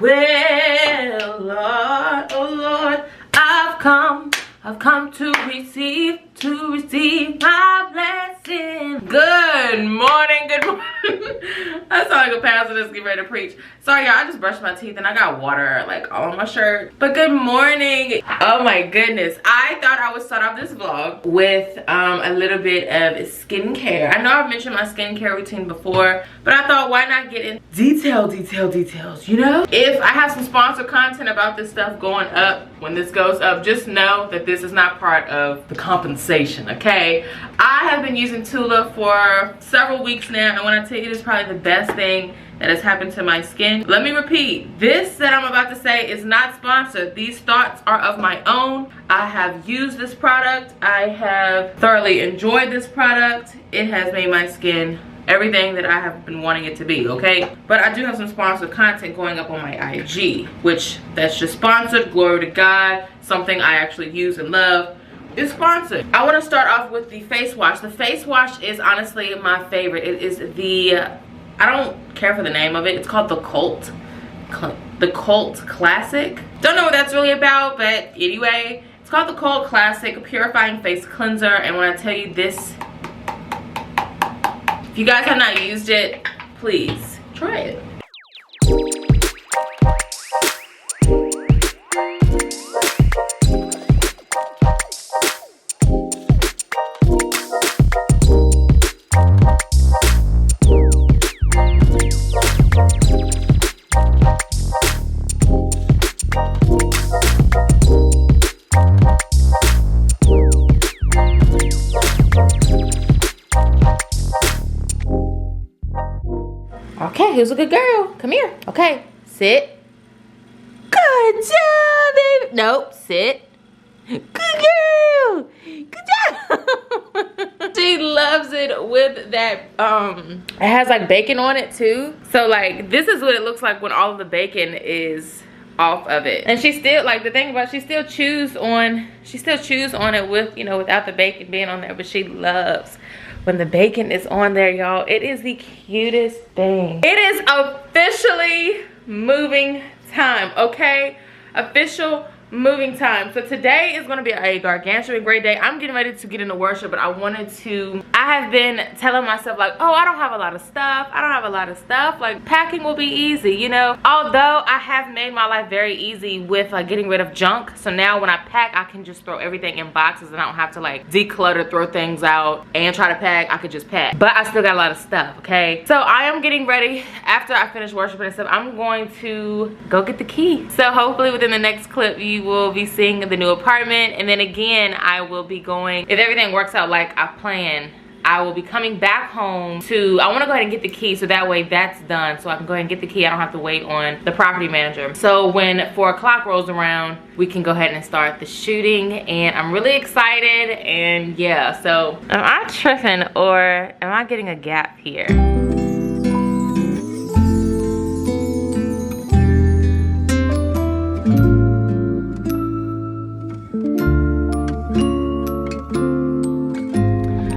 Well, Lord, oh Lord, I've come to receive my blessing. Good morning, good morning. I sound like a pastor that's getting ready to preach. Sorry, y'all, I just brushed my teeth and I got water like all on my shirt. But good morning. Oh my goodness. I thought I would start off this vlog with a little bit of skincare. I know I've mentioned my skincare routine before, but I thought why not get in details, you know? If I have some sponsored content about this stuff going up, when this goes up, just know that this is not part of the compensation, okay? I have been using Tula for several weeks now, and when I tell you, it is probably the best thing that has happened to my skin. Let me repeat, this that I'm about to say is not sponsored. These thoughts are of my own. I have used this product. I have thoroughly enjoyed this product. It has made my skin everything that I have been wanting it to be, okay? But I do have some sponsored content going up on my IG, which that's just sponsored, glory to God, something I actually use and love. It's sponsored. I want to start off with the face wash. The face wash is honestly my favorite. It is the, I don't care for the name of it. It's called the Cult Classic. Don't know what that's really about, but anyway, it's called the Cult Classic Purifying Face Cleanser. And when I tell you this, if you guys have not used it, please try it. Okay, who's a good girl? Come here. Okay, sit. Good job, baby. Nope, sit. Good girl. Good job. She loves it with that, it has like bacon on it too. So like, this is what it looks like when all of the bacon is off of it. And she still, like the thing about, she still chews on it with, you know, without the bacon being on there, but she loves when the bacon is on there, y'all. It is the cutest thing. It is officially moving time, okay? Official moving time. So today is gonna be a gargantuan great day. I'm getting ready to get into worship, but I have been telling myself like, oh, I don't have a lot of stuff. Like packing will be easy, you know? Although I have made my life very easy with like getting rid of junk. So now when I pack, I can just throw everything in boxes and I don't have to like declutter, throw things out and try to pack. I could just pack. But I still got a lot of stuff, okay? So I am getting ready. After I finish worshiping and stuff, I'm going to go get the key. So hopefully within the next clip, you will be seeing the new apartment, and then again I will be going, if everything works out like I plan, I will be coming back home to, I want to go ahead and get the key so that way that's done, so I can go ahead and get the key. I don't have to wait on the property manager. So when 4 o'clock rolls around, we can go ahead and start the shooting, and I'm really excited. And yeah, so am I tripping or am I getting a gap here?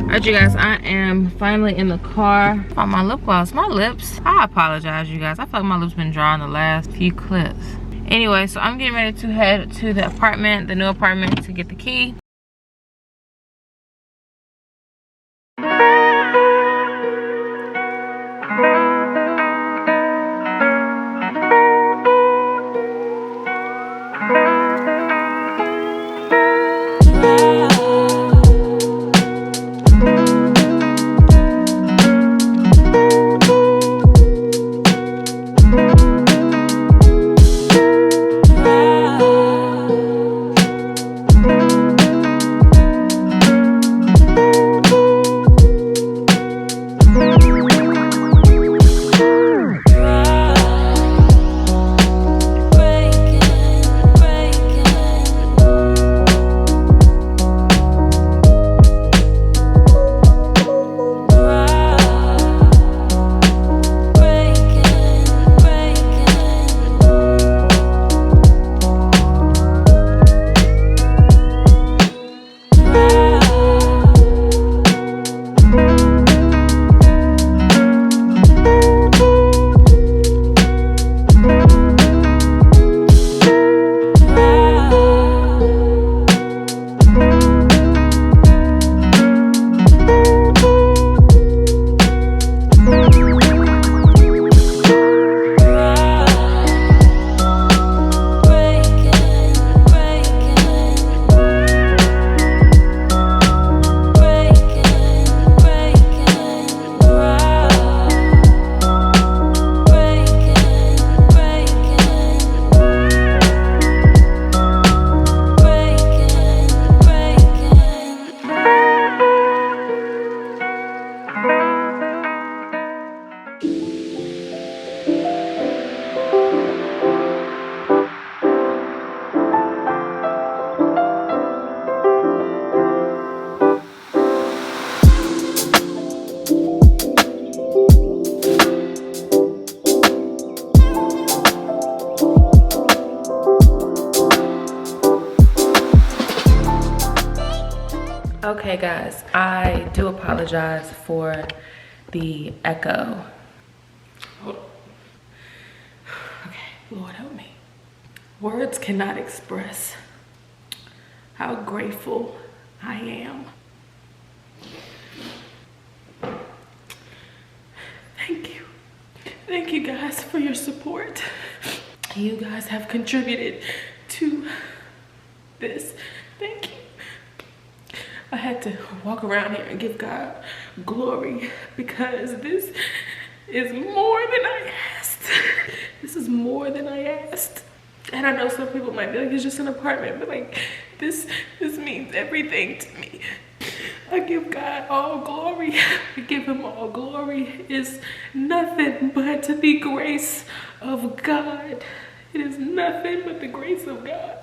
Alright, you guys, I am finally in the car. Oh, my lip gloss, my lips. I apologize, you guys. I feel like my lips been dry in the last few clips. Anyway, so I'm getting ready to head to the apartment, the new apartment, to get the key. Okay guys, I do apologize for the echo. Hold on. Okay, Lord help me. Words cannot express how grateful I am. Thank you. Thank you guys for your support. You guys have contributed to this. Thank you. I had to walk around here and give God glory because this is more than I asked. This is more than I asked. And I know some people might be like, it's just an apartment, but like this means everything to me. I give God all glory. I give him all glory. It's nothing but the grace of God. It is nothing but the grace of God.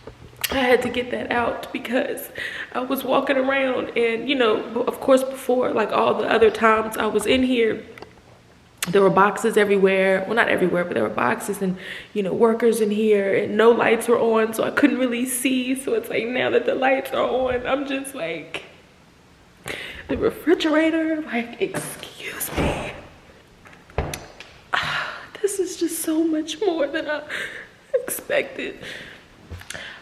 I had to get that out because I was walking around and, you know, of course before, like all the other times I was in here, there were boxes everywhere. Well, not everywhere, but there were boxes and, you know, workers in here and no lights were on, so I couldn't really see. So it's like now that the lights are on, I'm just like, the refrigerator, like, excuse me. This is just so much more than I expected.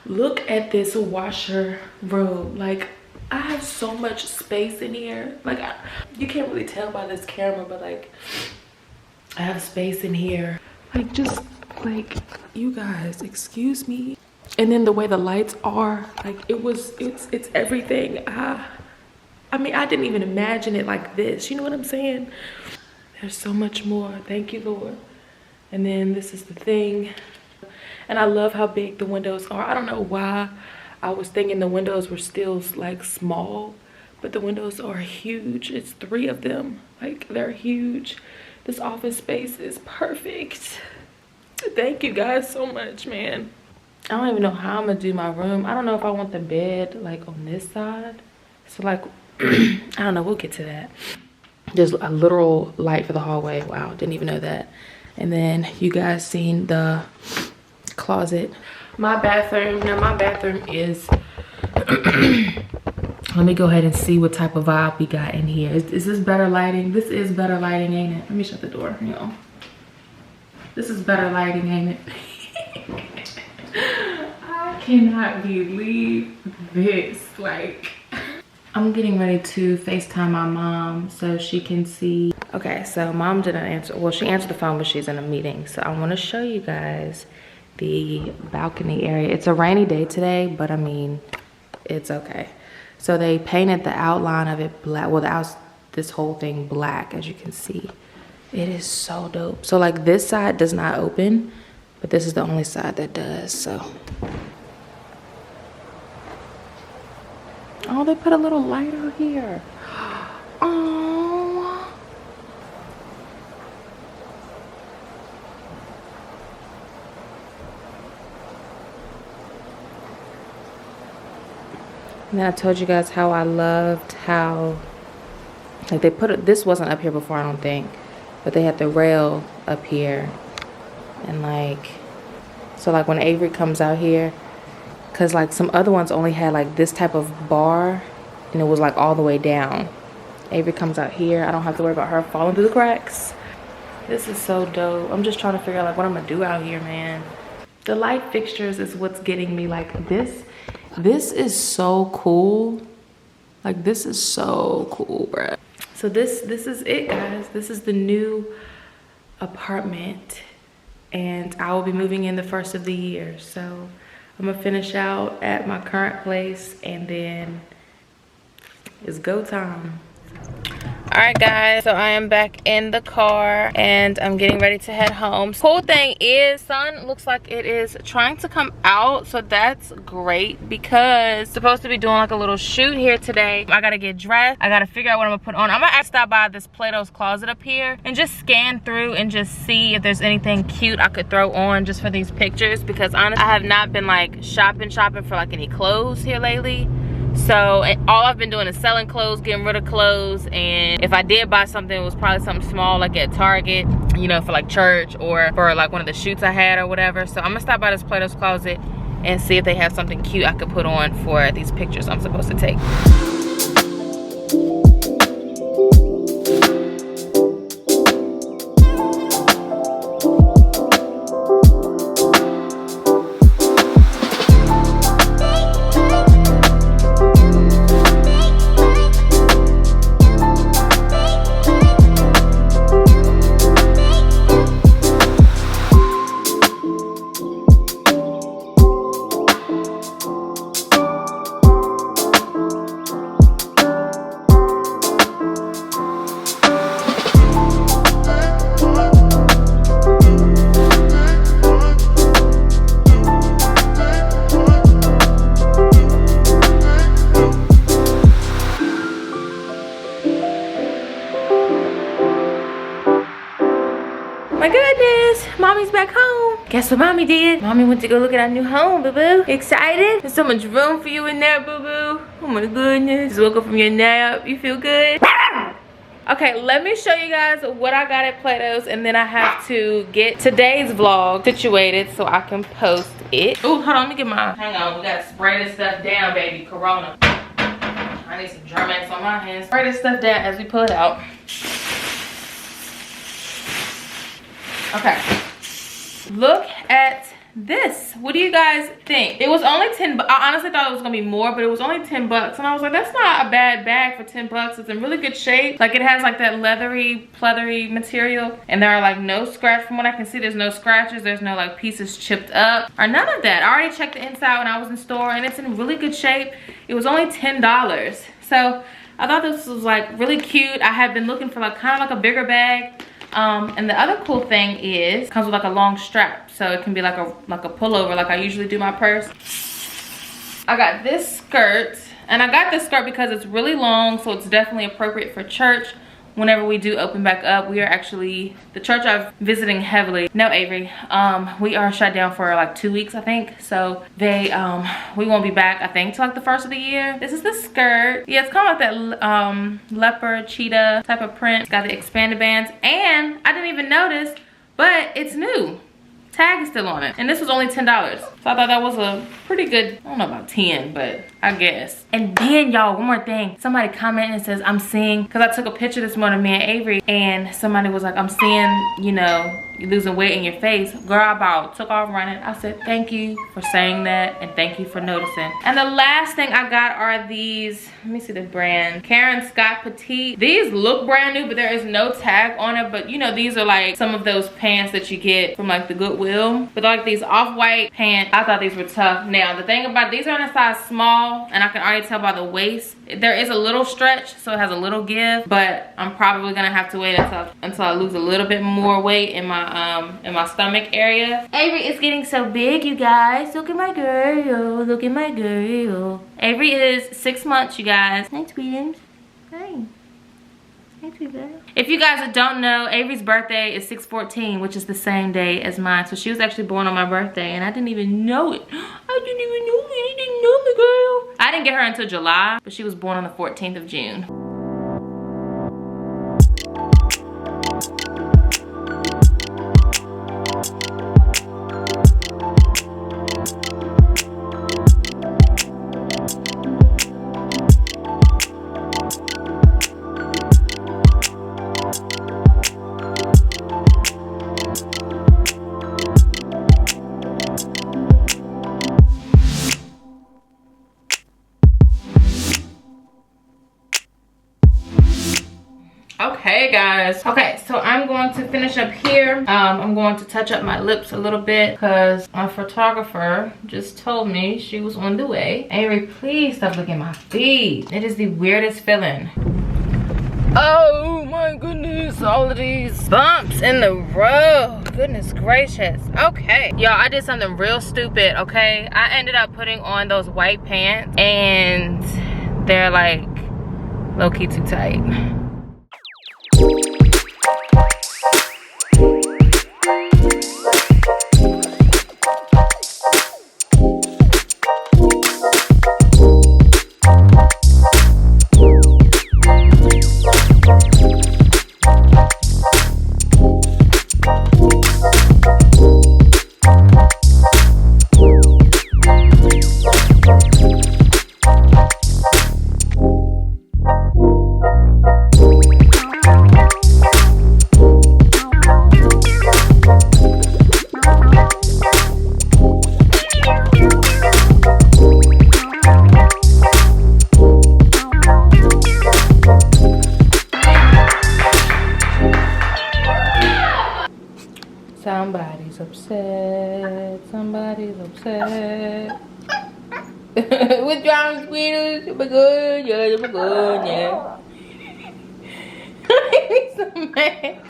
Look at this washer room. Like, I have so much space in here. Like, you can't really tell by this camera, but like, I have space in here. Like, just like, you guys, excuse me. And then the way the lights are, like, it's everything. I mean, I didn't even imagine it like this. You know what I'm saying? There's so much more. Thank you, Lord. And then this is the thing. And I love how big the windows are. I don't know why I was thinking the windows were still like small, but the windows are huge. It's 3 of them. Like, they're huge. This office space is perfect. Thank you guys so much, man. I don't even know how I'm gonna do my room. I don't know if I want the bed like on this side. So like, I don't know, we'll get to that. There's a literal light for the hallway. Wow, didn't even know that. And then you guys seen the closet. My bathroom, now my bathroom is, let me go ahead and see what type of vibe we got in here. Is this better lighting? This is better lighting, ain't it? Let me shut the door, you know. This is better lighting, ain't it? I cannot believe this. Like, I'm getting ready to FaceTime my mom so she can see. Okay, so mom didn't answer. Well, she answered the phone, but she's in a meeting. So I want to show you guys the balcony area. It's a rainy day today, but I mean, it's okay. So they painted the outline of it black. Well, this whole thing black, as you can see. It is so dope. So like, this side does not open, but this is the only side that does. So, oh, they put a little lighter here. Oh. And then I told you guys how I loved how, like, they put it, this wasn't up here before, I don't think, but they had the rail up here. And like, so like when Avery comes out here, because like some other ones only had like this type of bar and it was like all the way down. Avery comes out here, I don't have to worry about her falling through the cracks. This is so dope. I'm just trying to figure out like what I'm gonna do out here, man. The light fixtures is what's getting me. Like, this is so cool. Like, this is so cool, bruh. So this is it, guys. This is the new apartment, and I will be moving in the first of the year. So I'm gonna finish out at my current place, and then it's go time. All right, guys, so I am back in the car and I'm getting ready to head home. Cool thing is, sun looks like it is trying to come out, so that's great because it's supposed to be doing like a little shoot here today. I gotta get dressed. I gotta figure out what I'm gonna put on. I'm gonna stop by this Platos Closet up here and just scan through and just see if there's anything cute I could throw on just for these pictures, because honestly, I have not been like shopping for like any clothes here lately. So all I've been doing is selling clothes, getting rid of clothes, and if I did buy something, it was probably something small like at Target, you know, for like church or for like one of the shoots I had or whatever. So I'm gonna stop by this Platos Closet and see if they have something cute I could put on for these pictures I'm supposed to take. That's what mommy did. Mommy went to go look at our new home, boo-boo. Excited? There's so much room for you in there, boo-boo. Oh my goodness. Just woke up from your nap. You feel good? Okay, let me show you guys what I got at Platos, and then I have to get today's vlog situated so I can post it. Oh, hold on, let me get my, hang on, we gotta spray this stuff down, baby, Corona. I need some Germ-X on my hands. Spray this stuff down as we pull it out. Okay, look at this. What do you guys think? It was only 10 bucks. I honestly thought it was gonna be more, but it was only 10 bucks. And I was like, that's not a bad bag for 10 bucks. It's in really good shape. Like, it has like that leathery, pleathery material. And there are like no scratch, from what I can see, there's no scratches. There's no like pieces chipped up or none of that. I already checked the inside when I was in store, and it's in really good shape. It was only $10. So I thought this was like really cute. I had been looking for like kind of like a bigger bag. And the other cool thing is, it comes with like a long strap, so it can be like a pullover, like I usually do my purse. I got this skirt, and I got this skirt because it's really long, so it's definitely appropriate for church. Whenever we do open back up, we are actually, the church I'm visiting heavily, no Avery, we are shut down for like 2 weeks, I think. So they, we won't be back, I think, till like the first of the year. This is the skirt. Yeah, it's kind of like that leopard, cheetah type of print. It's got the expanded bands, and I didn't even notice, but it's new. Tag is still on it, and this was only $10. So I thought that was a pretty good, I don't know about 10, but I guess. And then y'all, one more thing, somebody commented and says, I'm seeing, because I took a picture this morning of me and Avery, and somebody was like, I'm seeing, you know, you're losing weight in your face. Girl, I about took off running. I said, thank you for saying that, and thank you for noticing. And the last thing I got are these, let me see the brand, Karen Scott Petite. These look brand new, but there is no tag on it. But you know, these are like some of those pants that you get from like the Goodwill. But like these off-white pants, I thought these were tough. Now, the thing about these are in a size small, and I can already tell by the waist. There is a little stretch, so it has a little give, but I'm probably gonna have to wait until I lose a little bit more weight in my stomach area. Avery is getting so big, you guys. Look at my girl. Look at my girl. Avery is 6 months, you guys. Hi, Tweetums. Hi. Hi, Tweetums. If you guys don't know, Avery's birthday is 6/14, which is the same day as mine. So she was actually born on my birthday, and I didn't even know it. I didn't even know it. You didn't know me, girl. I didn't get her until July, but she was born on the 14th of June. Okay guys, okay, so I'm going to finish up here. I'm going to touch up my lips a little bit because my photographer just told me she was on the way. Avery, please stop looking at my feet. It is the weirdest feeling. Oh my goodness, all of these bumps in the road. Goodness gracious. Okay, y'all, I did something real stupid, okay? I ended up putting on those white pants, and they're like low-key too tight. Somebody's upset. Somebody's upset. What's wrong, sweetie? You good? Yeah, you good, yeah. Be so mad.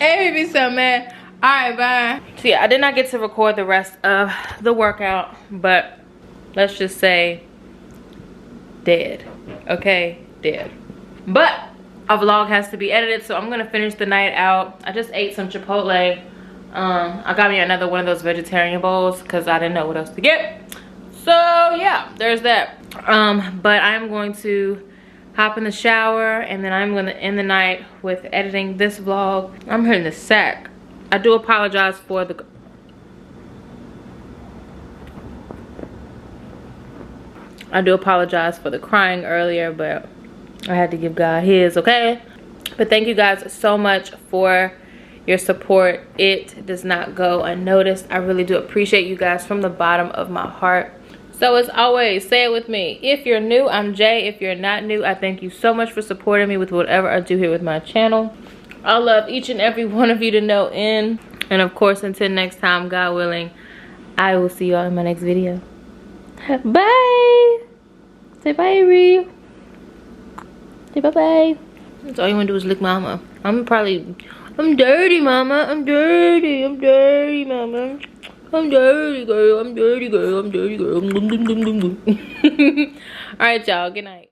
Every be so mad. Alright, bye. So yeah, I did not get to record the rest of the workout, but let's just say dead. Okay, dead. But a vlog has to be edited, so I'm gonna finish the night out. I just ate some Chipotle I got me another one of those vegetarian bowls because I didn't know what else to get. So yeah, there's that. But I'm going to hop in the shower, and then I'm gonna end the night with editing this vlog. I'm hitting the sack. I do apologize for the crying earlier, but I had to give God his, okay? But thank you guys so much for your support. It does not go unnoticed. I really do appreciate you guys from the bottom of my heart. So as always, say it with me. If you're new, I'm Jay. If you're not new, I thank you so much for supporting me with whatever I do here with my channel. I love each and every one of you to no end. And of course, until next time, God willing, I will see you all in my next video. Bye. Say bye, Avery. Say bye-bye. That's all you want to do is lick mama. I'm dirty, mama. I'm dirty. I'm dirty, mama. I'm dirty, girl. I'm dirty, girl. I'm dirty, girl. All right, y'all. Good night.